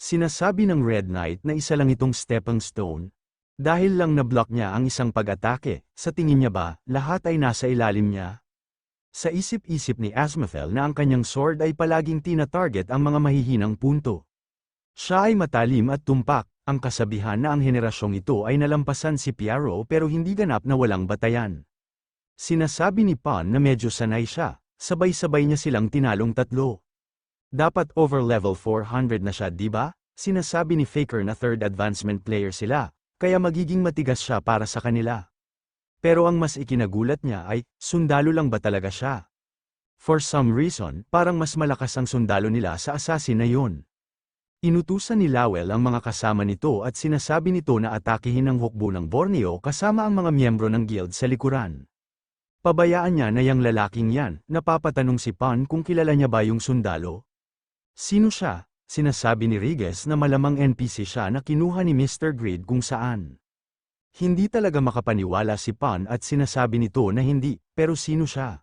Sinasabi ng Red Knight na isa lang itong stepping stone. Dahil lang na-block niya ang isang pag-atake, sa tingin niya ba, lahat ay nasa ilalim niya? Sa isip-isip ni Asmafel na ang kanyang sword ay palaging tina-target ang mga mahihinang punto. Siya ay matalim at tumpak, ang kasabihan na ang henerasyong ito ay nalampasan si Piaro pero hindi ganap na walang batayan. Sinasabi ni Pan na medyo sanay siya, sabay-sabay niya silang tinalong tatlo. Dapat over level 400 na siya, di ba? Sinasabi ni Faker na third advancement player sila, kaya magiging matigas siya para sa kanila. Pero ang mas ikinagulat niya ay, sundalo lang ba talaga siya? For some reason, parang mas malakas ang sundalo nila sa assassin na yun. Inutusan ni Lowell ang mga kasama nito at sinasabi nito na atakihin ang hukbo ng Borneo kasama ang mga miyembro ng guild sa likuran. Pabayaan niya na yang lalaking yan, napapatanong si Pan kung kilala niya ba yung sundalo. Sino siya? Sinasabi ni Riguez na malamang NPC siya na kinuha ni Mr. Greed kung saan. Hindi talaga makapaniwala si Pan at sinasabi nito na hindi, pero sino siya?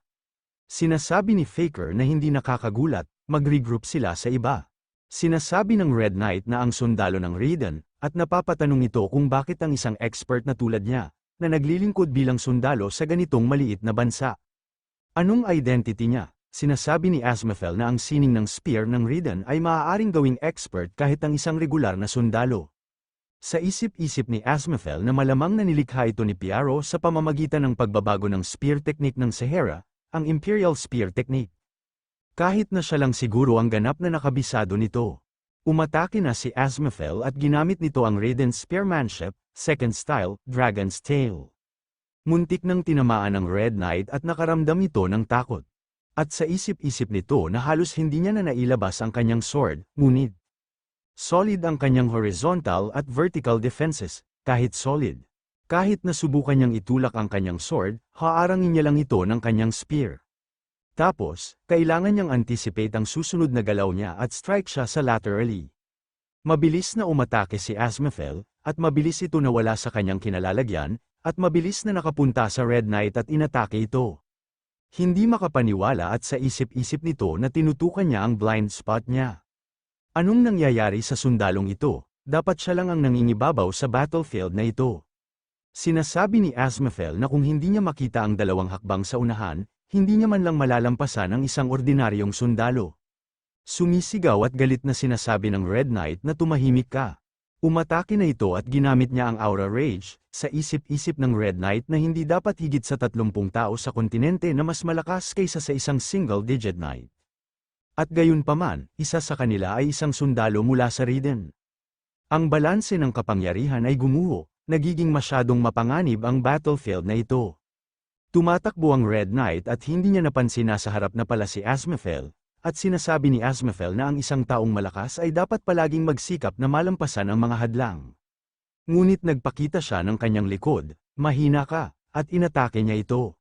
Sinasabi ni Faker na hindi nakakagulat, mag-regroup sila sa iba. Sinasabi ng Red Knight na ang sundalo ng Raiden, at napapatanong ito kung bakit ang isang expert na tulad niya, na naglilingkod bilang sundalo sa ganitong maliit na bansa. Anong identity niya? Sinasabi ni Asmafel na ang sining ng spear ng Raiden ay maaaring gawing expert kahit ang isang regular na sundalo. Sa isip-isip ni Asmafel na malamang nanilikha ito ni Piaro sa pamamagitan ng pagbabago ng spear technique ng Sahara, ang Imperial Spear Technique. Kahit na siya lang siguro ang ganap na nakabisado nito. Umatake na si Asmafel at ginamit nito ang Raiden's Spearmanship, second style, Dragon's Tail. Muntik nang tinamaan ng Red Knight at nakaramdam ito ng takot. At sa isip-isip nito na halos hindi niya na nailabas ang kanyang sword, ngunit solid ang kanyang horizontal at vertical defenses, kahit solid. Kahit nasubukan niyang itulak ang kanyang sword, haarangin niya lang ito ng kanyang spear. Tapos, kailangan niyang anticipate ang susunod na galaw niya at strike siya sa laterally. Mabilis na umatake si Asmafel, at mabilis ito nawala sa kanyang kinalalagyan, at mabilis na nakapunta sa Red Knight at inatake ito. Hindi makapaniwala at sa isip-isip nito na tinutukan niya ang blind spot niya. Anong nangyayari sa sundalong ito? Dapat siya lang ang nangingibabaw sa battlefield na ito. Sinasabi ni Asmafel na kung hindi niya makita ang dalawang hakbang sa unahan, hindi niya man lang malalampasan ang isang ordinaryong sundalo. Sumisigaw at galit na sinasabi ng Red Knight na tumahimik ka. Umatake na ito at ginamit niya ang Aura Rage, sa isip-isip ng Red Knight na hindi dapat higit sa 30 tao sa kontinente na mas malakas kaysa sa isang single-digit knight. At gayunpaman, isa sa kanila ay isang sundalo mula sa Raiden. Ang balanse ng kapangyarihan ay gumuho, nagiging masyadong mapanganib ang battlefield na ito. Tumatakbo ang Red Knight at hindi niya napansin na sa harap na pala si Asmafel, at sinasabi ni Asmafel na ang isang taong malakas ay dapat palaging magsikap na malampasan ang mga hadlang. Ngunit nagpakita siya ng kanyang likod, mahina ka, at inatake niya ito.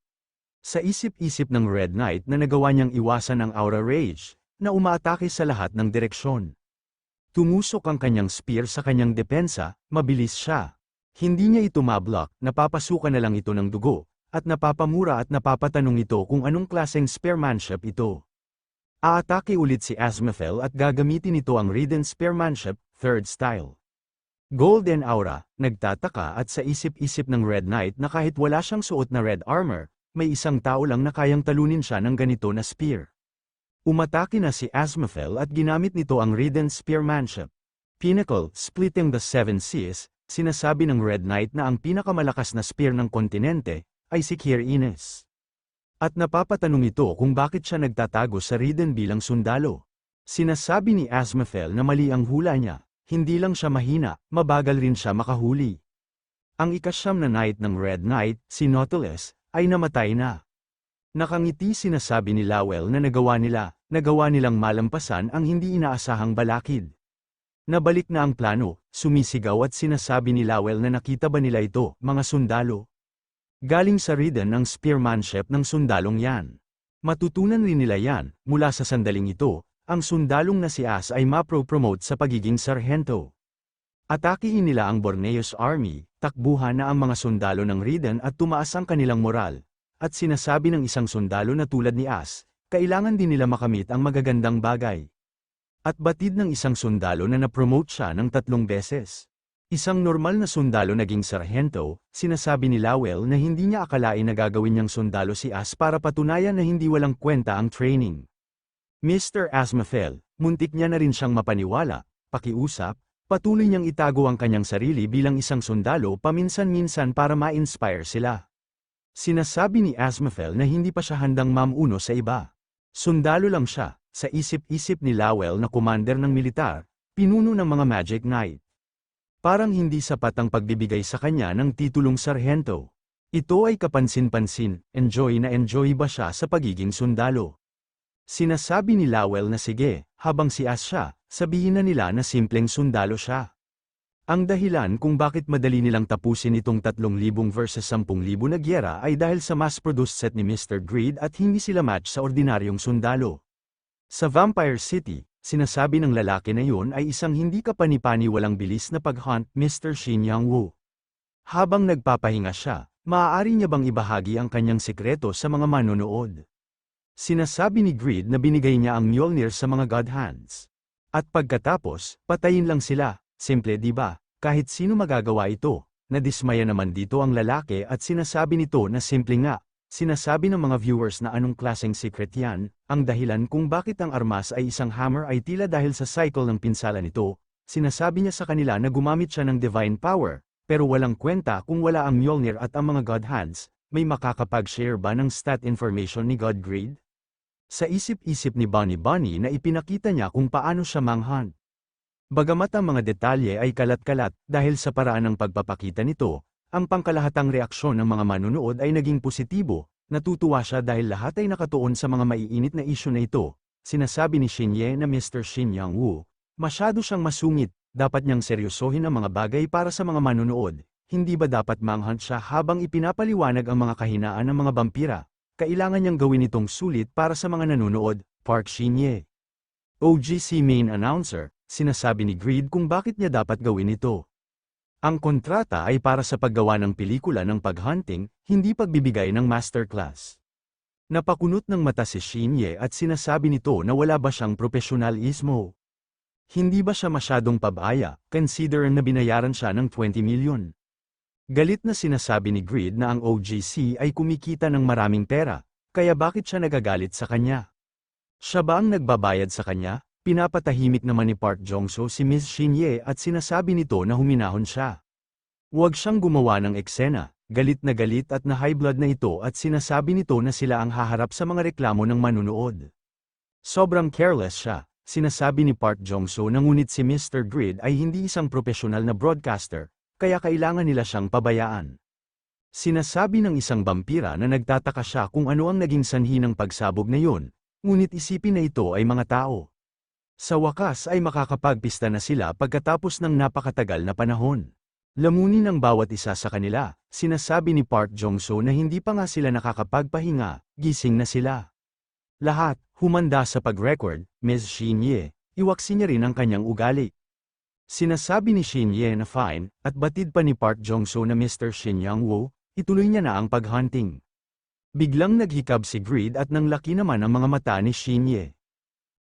Sa isip-isip ng Red Knight na nagawa niyang iwasan ang Aura Rage, na umaatake sa lahat ng direksyon. Tumusok ang kanyang spear sa kanyang depensa, mabilis siya. Hindi niya ito mablock, napapasukan na lang ito ng dugo. At napapamura at napapatanong ito kung anong klaseng spearmanship ito. Aatake ulit si Asmafel at gagamitin ito ang Raiden's Spearmanship, third style. Golden Aura, nagtataka at sa isip-isip ng Red Knight na kahit wala siyang suot na red armor, may isang tao lang na kayang talunin siya ng ganito na spear. Umatake na si Asmafel at ginamit nito ang Raiden's Spearmanship. Pinnacle, splitting the seven seas, sinasabi ng Red Knight na ang pinakamalakas na spear ng kontinente, ay si Kier Ines. At napapatanong ito kung bakit siya nagtatago sa Raiden bilang sundalo. Sinasabi ni Asmafel na mali ang hula niya, hindi lang siya mahina, mabagal rin siya makahuli. Ang ikasyam na knight ng Red Knight, si Nautilus, ay namatay na. Nakangiti sinasabi ni Lowell na nagawa nilang malampasan ang hindi inaasahang balakid. Nabalik na ang plano, sumisigaw at sinasabi ni Lowell na nakita ba nila ito, mga sundalo? Galing sa Raiden ang spearmanship ng sundalong yan. Matutunan rin nila yan, mula sa sandaling ito, ang sundalong na si As ay mapro-promote sa pagiging sarhento. Atakihin nila ang Borneo's army, takbuhan na ang mga sundalo ng Raiden at tumaas ang kanilang moral. At sinasabi ng isang sundalo na tulad ni As, kailangan din nila makamit ang magagandang bagay. At batid ng isang sundalo na na-promote siya ng 3 beses. Isang normal na sundalo naging sarhento, sinasabi ni Lowell na hindi niya akalain na gagawin niyang sundalo si As para patunayan na hindi walang kwenta ang training. Mr. Asmathel, muntik niya na rin siyang mapaniwala, pakiusap, patuloy niyang itago ang kanyang sarili bilang isang sundalo paminsan-minsan para ma-inspire sila. Sinasabi ni Asmathel na hindi pa siya handang mamuno sa iba. Sundalo lang siya, sa isip-isip ni Lowell na commander ng militar, pinuno ng mga Magic Knight. Parang hindi sapat ang pagbibigay sa kanya ng titulong sarhento. Ito ay kapansin-pansin, enjoy ba siya sa pagiging sundalo? Sinasabi ni Lowell na sige, habang si As siya, sabihin na nila na simpleng sundalo siya. Ang dahilan kung bakit madali nilang tapusin itong 3,000 versus 10,000 na gyera ay dahil sa mass-produced set ni Mr. Greed at hindi sila match sa ordinaryong sundalo. Sa Vampire City, sinasabi ng lalaki na yun ay isang hindi kapani-pani walang bilis na pag-hunt Mr. Shin Yang-woo. Habang nagpapahinga siya, maaari niya bang ibahagi ang kanyang sikreto sa mga manonood? Sinasabi ni Greed na binigay niya ang Mjolnir sa mga God Hands. At pagkatapos, patayin lang sila, simple di ba? Kahit sino magagawa ito. Nadismaya naman dito ang lalaki at sinasabi nito na simple nga. Sinasabi ng mga viewers na anong klaseng secret yan, ang dahilan kung bakit ang armas ay isang hammer ay tila dahil sa cycle ng pinsala nito. Sinasabi niya sa kanila na gumamit siya ng divine power, pero walang kwenta kung wala ang Mjolnir at ang mga God Hands. May makakapag-share ba ng stat information ni God Greed? Sa isip-isip ni Bonnie na ipinakita niya kung paano siya manghunt. Bagamat ang mga detalye ay kalat-kalat dahil sa paraan ng pagpapakita nito, ang pangkalahatang reaksyon ng mga manunood ay naging positibo. Natutuwa siya dahil lahat ay nakatuon sa mga maiinit na isyu na ito. Sinasabi ni Shin-ye na Mr. Shin Yang-woo, masyado siyang masungit, dapat niyang seryosohin ang mga bagay para sa mga manunood. Hindi ba dapat manghunt siya habang ipinapaliwanag ang mga kahinaan ng mga vampira? Kailangan niyang gawin itong sulit para sa mga nanonood, Park Shin-ye. OGC main announcer, sinasabi ni Greed kung bakit niya dapat gawin ito. Ang kontrata ay para sa paggawa ng pelikula ng paghunting, hindi pagbibigay ng masterclass. Napakunot ng mata si Shin-ye at sinasabi nito na wala ba siyang profesionalismo. Hindi ba siya masyadong pabaya, consider na binayaran siya ng 20 milyon. Galit na sinasabi ni Greed na ang OGC ay kumikita ng maraming pera, kaya bakit siya nagagalit sa kanya? Siya ba ang nagbabayad sa kanya? Pinapatahimik naman ni Park Jong-soo si Ms. Shin-ye at sinasabi nito na huminahon siya. Huwag siyang gumawa ng eksena, galit at na high blood na ito at sinasabi nito na sila ang haharap sa mga reklamo ng manunood. Sobrang careless siya, sinasabi ni Park Jong-soo na ngunit si Mr. Greed ay hindi isang profesional na broadcaster, kaya kailangan nila siyang pabayaan. Sinasabi ng isang vampira na nagtataka siya kung ano ang naging sanhi ng pagsabog na yun, ngunit isipin na ito ay mga tao. Sa wakas ay makakapagpista na sila pagkatapos ng napakatagal na panahon. Lamunin ng bawat isa sa kanila, sinasabi ni Park Jong-soo na hindi pa nga sila nakakapagpahinga, gising na sila. Lahat, humanda sa pag-record, Ms. Shin-ye, iwaksi niya rin ang kanyang ugali. Sinasabi ni Shin-ye na fine, at batid pa ni Park Jong-soo na Mr. Shin Yang-woo, ituloy niya na ang paghunting. Biglang naghikab si Greed at nanglaki naman ang mga mata ni Shin-ye.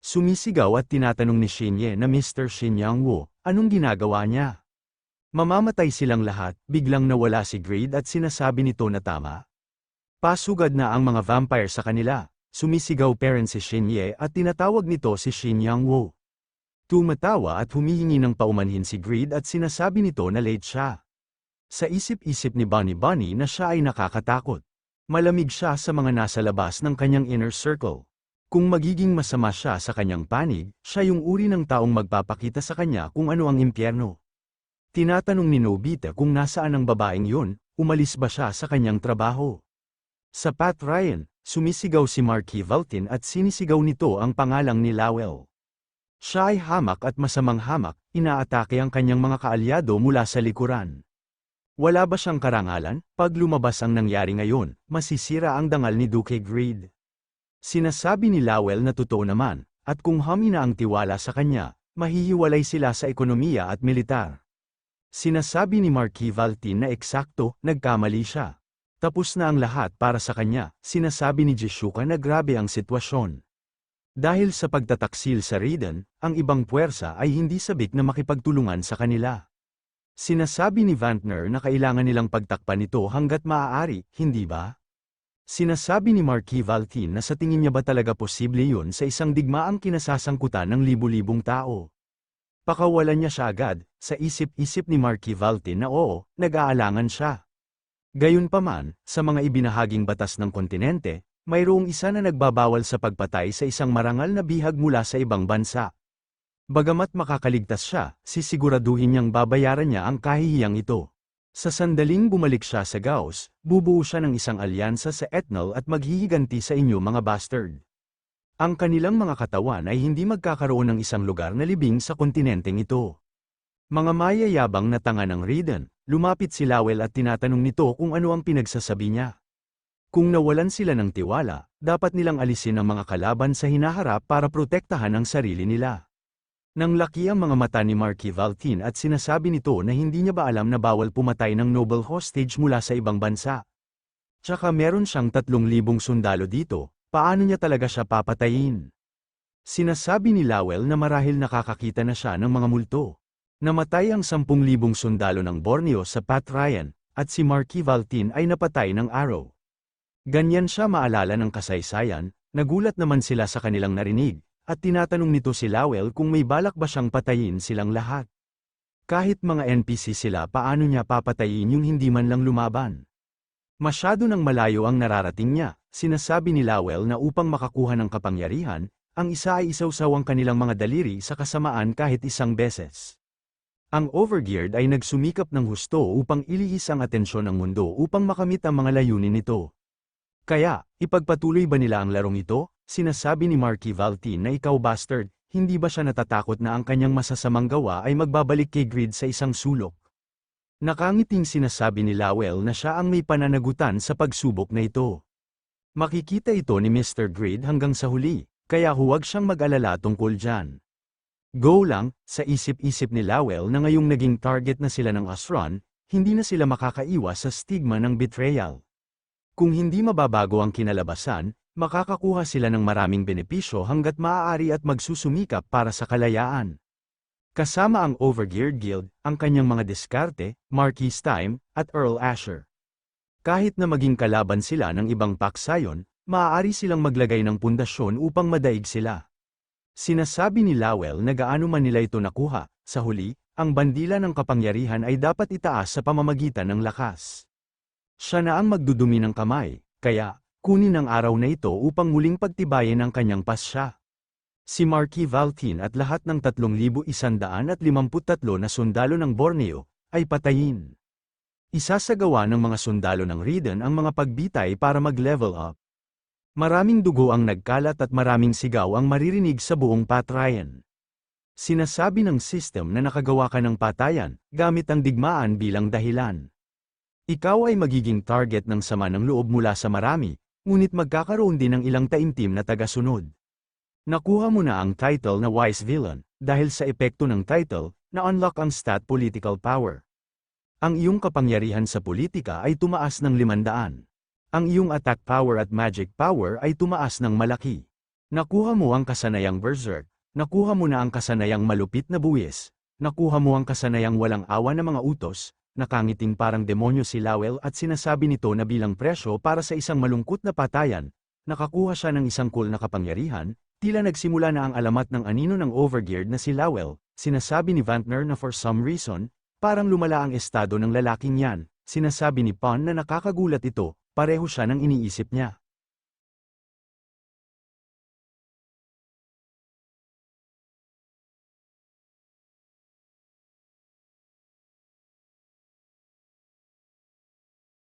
Sumisigaw at tinatanong ni Shin-ye na Mr. Shin Yang-woo, anong ginagawa niya? Mamamatay silang lahat, biglang nawala si Greed at sinasabi nito na tama. Pasugad na ang mga vampire sa kanila, sumisigaw parent si Shin-ye at tinatawag nito si Shin Yang-woo. Tumatawa at humihingi ng paumanhin si Greed at sinasabi nito na late siya. Sa isip-isip ni Bonnie na siya ay nakakatakot. Malamig siya sa mga nasa labas ng kanyang inner circle. Kung magiging masama siya sa kanyang panig, siya yung uri ng taong magpapakita sa kanya kung ano ang impyerno. Tinatanong ni Nobita kung nasaan ang babaeng yun, umalis ba siya sa kanyang trabaho. Sa Pat Ryan, sumisigaw si Marky Valtin at sinisigaw nito ang pangalang ni Lowell. Siya ay hamak at masamang hamak, inaatake ang kanyang mga kaalyado mula sa likuran. Wala ba siyang karangalan? Pag lumabas ang nangyari ngayon, masisira ang dangal ni Duke Greed. Sinasabi ni Lowell na totoo naman, at kung humina ang tiwala sa kanya, mahihiwalay sila sa ekonomiya at militar. Sinasabi ni Marky Valtin na eksakto, nagkamali siya. Tapos na ang lahat para sa kanya, sinasabi ni Jishuka na grabe ang sitwasyon. Dahil sa pagtataksil sa Raiden, ang ibang puwersa ay hindi sabik na makipagtulungan sa kanila. Sinasabi ni Vantner na kailangan nilang pagtakpan ito hanggat maaari, hindi ba? Sinasabi ni Marquis Valtin na sa tingin niya ba talaga posible yun sa isang digmaang kinasasangkutan ng libu-libong tao. Pakawalan niya siya agad, sa isip-isip ni Marquis Valtin na oo, nag-aalangan siya. Gayunpaman, sa mga ibinahaging batas ng kontinente, mayroong isa na nagbabawal sa pagpatay sa isang marangal na bihag mula sa ibang bansa. Bagamat makakaligtas siya, sisiguraduhin niyang babayaran niya ang kahihiyang ito. Sa sandaling bumalik siya sa Gauss, bubuo siya ng isang alyansa sa Ethnal at maghihiganti sa inyo mga bastard. Ang kanilang mga katawan ay hindi magkakaroon ng isang lugar na libing sa kontinenteng ito. Mga mayayabang na tanga ng Raiden, lumapit si Lowell at tinatanong nito kung ano ang pinagsasabi niya. Kung nawalan sila ng tiwala, dapat nilang alisin ang mga kalaban sa hinaharap para protektahan ang sarili nila. Nang laki ang mga mata ni Marquis Valtin at sinasabi nito na hindi niya ba alam na bawal pumatay ng noble hostage mula sa ibang bansa. Tsaka meron siyang 3,000 sundalo dito, paano niya talaga siya papatayin? Sinasabi ni Lowell na marahil nakakakita na siya ng mga multo. Namatay ang 10,000 sundalo ng Borneo sa Pat Ryan, at si Marquis Valtin ay napatay ng arrow. Ganyan siya maalala ng kasaysayan, nagulat naman sila sa kanilang narinig. At tinatanong nito si Lowell kung may balak ba siyang patayin silang lahat. Kahit mga NPC sila, paano niya papatayin yung hindi man lang lumaban? Masyado nang malayo ang nararating niya, sinasabi ni Lowell na upang makakuha ng kapangyarihan, ang isa ay isawsaw ang kanilang mga daliri sa kasamaan kahit isang beses. Ang Overgeared ay nagsumikap ng husto upang ilihis ang atensyon ng mundo upang makamit ang mga layunin nito. Kaya, ipagpatuloy ba nila ang larong ito? Sinasabi ni Marquis Valtin na ikaw bastard, hindi ba siya natatakot na ang kanyang masasamang gawa ay magbabalik kay Grid sa isang sulok? Nakangiting sinasabi ni Lowell na siya ang may pananagutan sa pagsubok na ito. Makikita ito ni Mr. Grid hanggang sa huli, kaya huwag siyang mag-alala tungkol dyan. Go lang, sa isip-isip ni Lowell na ngayong naging target na sila ng Asron, hindi na sila makakaiwas sa stigma ng betrayal. Kung hindi mababago ang kinalabasan, makakakuha sila ng maraming benepisyo hanggat maaari at magsusumikap para sa kalayaan. Kasama ang Overgeared Guild, ang kanyang mga diskarte, Marquis Time, at Earl Asher. Kahit na maging kalaban sila ng ibang paksayon, maaari silang maglagay ng pundasyon upang madaig sila. Sinasabi ni Lowell na gaano man nila ito nakuha, sa huli, ang bandila ng kapangyarihan ay dapat itaas sa pamamagitan ng lakas. Siya na ang magdudumi ng kamay, kaya, kunin ang araw na ito upang muling pagtibayin ang kanyang pasya. Si Marquis Valtin at lahat ng 3,153 na sundalo ng Borneo, ay patayin. Isasagawa ng mga sundalo ng Raiden ang mga pagbitay para mag-level up. Maraming dugo ang nagkalat at maraming sigaw ang maririnig sa buong Pat Ryan. Sinasabi ng system na nakagawa ka ng patayan, gamit ang digmaan bilang dahilan. Ikaw ay magiging target ng sama ng loob mula sa marami, ngunit magkakaroon din ng ilang taimtim na tagasunod. Nakuha mo na ang title na Wise Villain, dahil sa epekto ng title, na-unlock ang stat political power. Ang iyong kapangyarihan sa politika ay tumaas ng 500. Ang iyong attack power at magic power ay tumaas ng malaki. Nakuha mo ang kasanayang Berserk, nakuha mo na ang kasanayang malupit na buwis, nakuha mo ang kasanayang walang awa na mga utos. Nakangiting parang demonyo si Lowell at sinasabi nito na bilang presyo para sa isang malungkot na patayan, nakakuha siya ng isang cool na kapangyarihan, tila nagsimula na ang alamat ng anino ng Overgeared na si Lowell. Sinasabi ni Vantner na for some reason, parang lumala ang estado ng lalaking yan. Sinasabi ni Pon na nakakagulat ito, pareho siya ng iniisip niya.